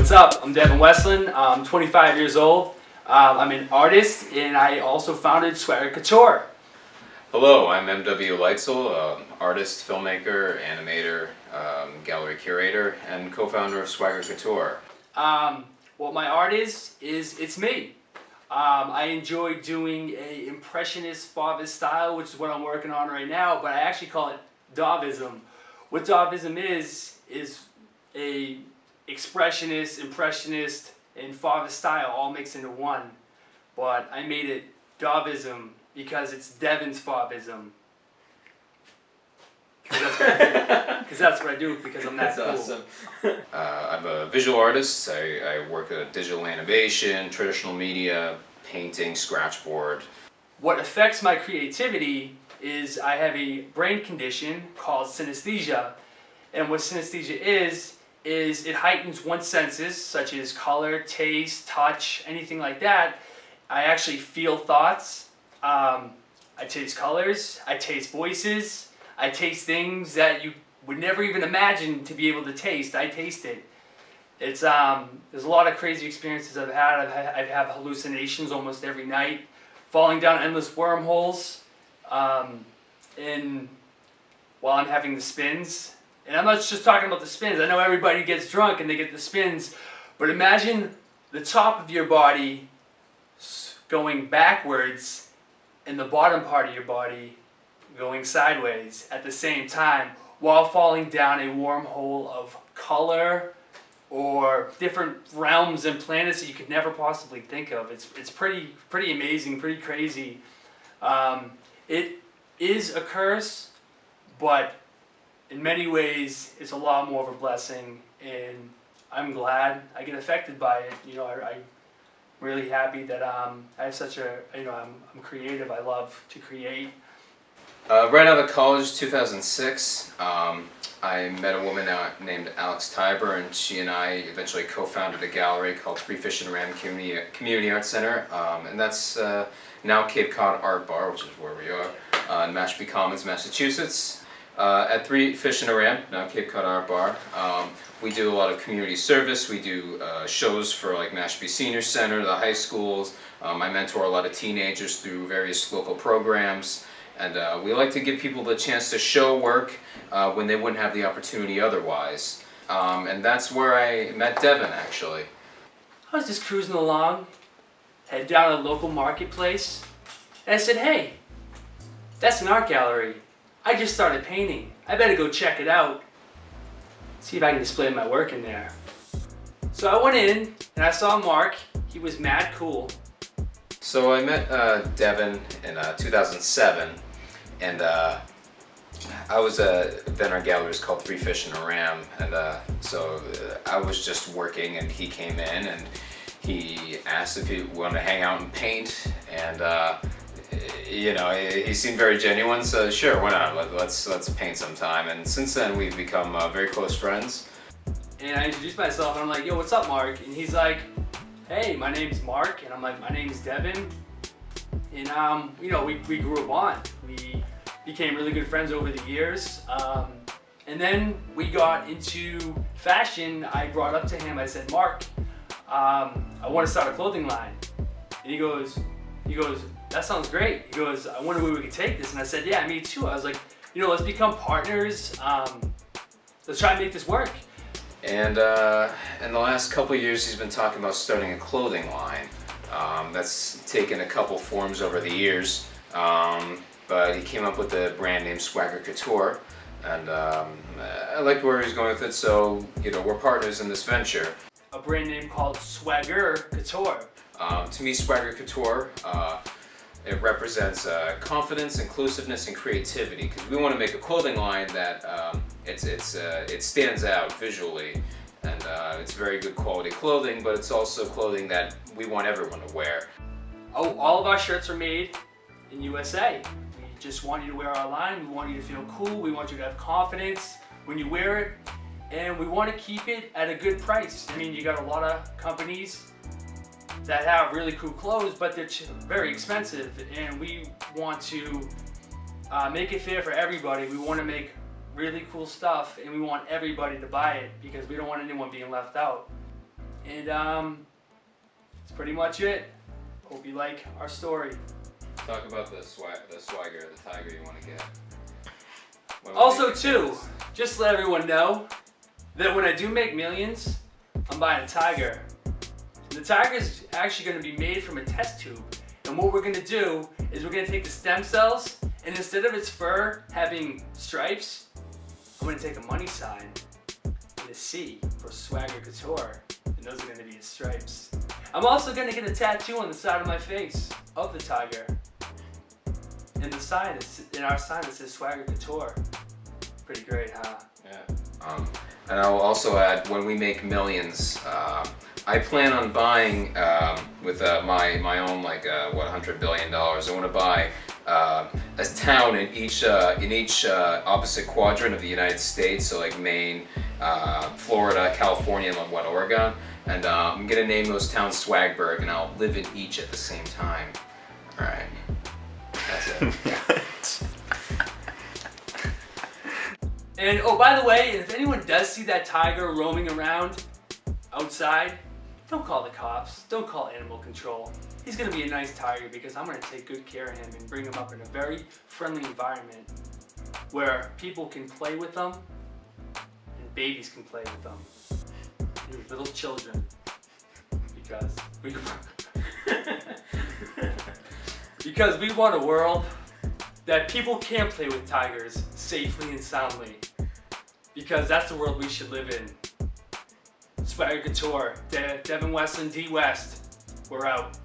What's up? I'm Devin Westland. I'm 25 years old. I'm an artist and I also founded Swaggür Couture. Hello, I'm M.W. Leitzel, artist, filmmaker, animator, gallery curator, and co-founder of Swaggür Couture. What my art is it's me. I enjoy doing a impressionist Fauvist style, which is what I'm working on right now, but I actually call it Dauvism. What Dauvism is a expressionist, impressionist, and Fauvist style all mixed into one. But I made it Dauvism because it's Devin's Fauvism. Because that's what I do, because I'm that cool. Awesome. I'm a visual artist. I work at digital animation, traditional media, painting, scratchboard. What affects my creativity is I have a brain condition called synesthesia. And what synesthesia is it heightens one's senses, such as color, taste, touch, anything like that. I actually feel thoughts. I taste colors. I taste voices. I taste things that you would never even imagine to be able to taste. I taste it. It's there's a lot of crazy experiences I've had. I have hallucinations almost every night, falling down endless wormholes, and while I'm having the spins. And I'm not just talking about the spins. I know everybody gets drunk and they get the spins, but imagine the top of your body going backwards and the bottom part of your body going sideways at the same time while falling down a wormhole of color or different realms and planets that you could never possibly think of. It's pretty amazing, pretty crazy. It is a curse, but in many ways it's a lot more of a blessing, and I'm glad I get affected by it. You know, I'm really happy that I have such a, I'm creative. I love to create. Right out of college, 2006, I met a woman named Alex Tiber, and she and I eventually co-founded a gallery called Three Fish and a Ram Community Art Center, and that's now Cod Art Bar, which is where we are, in Mashpee Commons, Massachusetts. At Three Fish and a Ram, now Cod Art Bar, we do a lot of community service. We do shows for like Mashpee Senior Center, the high schools. I mentor a lot of teenagers through various local programs. And we like to give people the chance to show work when they wouldn't have the opportunity otherwise. And that's where I met Devin, actually. I was just cruising along, head down a local marketplace, and I said, hey, that's an art gallery. I just started painting. I better go check it out, see if I can display my work in there. So I went in and I saw Mark. He was mad cool. So I met Devin in 2007, and I was then our gallery was called Three Fish and a Ram, and so I was just working, and he came in and he asked if he wanted to hang out and paint, and you know, he seemed very genuine, so sure, why not? Let's paint sometime. And since then we've become very close friends. And I introduced myself and I'm like, yo, what's up, Mark? And he's like, hey, my name's Mark, and I'm like, my name's Devin, and you know, we grew a bond. We became really good friends over the years, and then we got into fashion. I brought up to him, I said, Mark, I want to start a clothing line, and he goes, that sounds great. He goes, I wonder where we could take this, and I said, yeah, me too. I was like, you know, let's become partners. Let's try and make this work. And in the last couple of years, he's been talking about starting a clothing line. That's taken a couple forms over the years, but he came up with the brand name Swaggür Couture, and I liked where he was going with it, so you know, we're partners in this venture. A brand name called Swaggür Couture. To me, Swaggür Couture, it represents confidence, inclusiveness, and creativity, because we want to make a clothing line that it stands out visually, and it's very good quality clothing, but it's also clothing that we want everyone to wear. Oh, all of our shirts are made in USA. We just want you to wear our line. We want you to feel cool. We want you to have confidence when you wear it, and we want to keep it at a good price. I mean, you got a lot of companies that have really cool clothes, but they're very expensive, and we want to make it fair for everybody. We want to make really cool stuff, and we want everybody to buy it because we don't want anyone being left out. And that's pretty much it. Hope you like our story. Talk about the Swaggür, the tiger you want to get. Also too, just to let everyone know that when I do make millions, I'm buying a tiger. The tiger is actually going to be made from a test tube. And what we're going to do is we're going to take the stem cells, and instead of its fur having stripes, I'm going to take a money sign and a C for Swaggür Couture, and those are going to be its stripes. I'm also going to get a tattoo on the side of my face of the tiger. And the sign in our sign it says Swaggür Couture. Pretty great, huh? Yeah. And I'll also add, when we make millions, I plan on buying with my own $100 billion. I want to buy a town in each opposite quadrant of the United States. So like Maine, Florida, California, and Oregon. And I'm gonna name those towns Swagburg, and I'll live in each at the same time. All right. That's it. And oh, by the way, if anyone does see that tiger roaming around outside, don't call the cops. Don't call animal control. He's gonna be a nice tiger because I'm gonna take good care of him and bring him up in a very friendly environment where people can play with them and babies can play with them. You little children, because we want a world that people can play with tigers safely and soundly, because that's the world we should live in. Swaggür Couture, Devin, Westland, D West, we're out.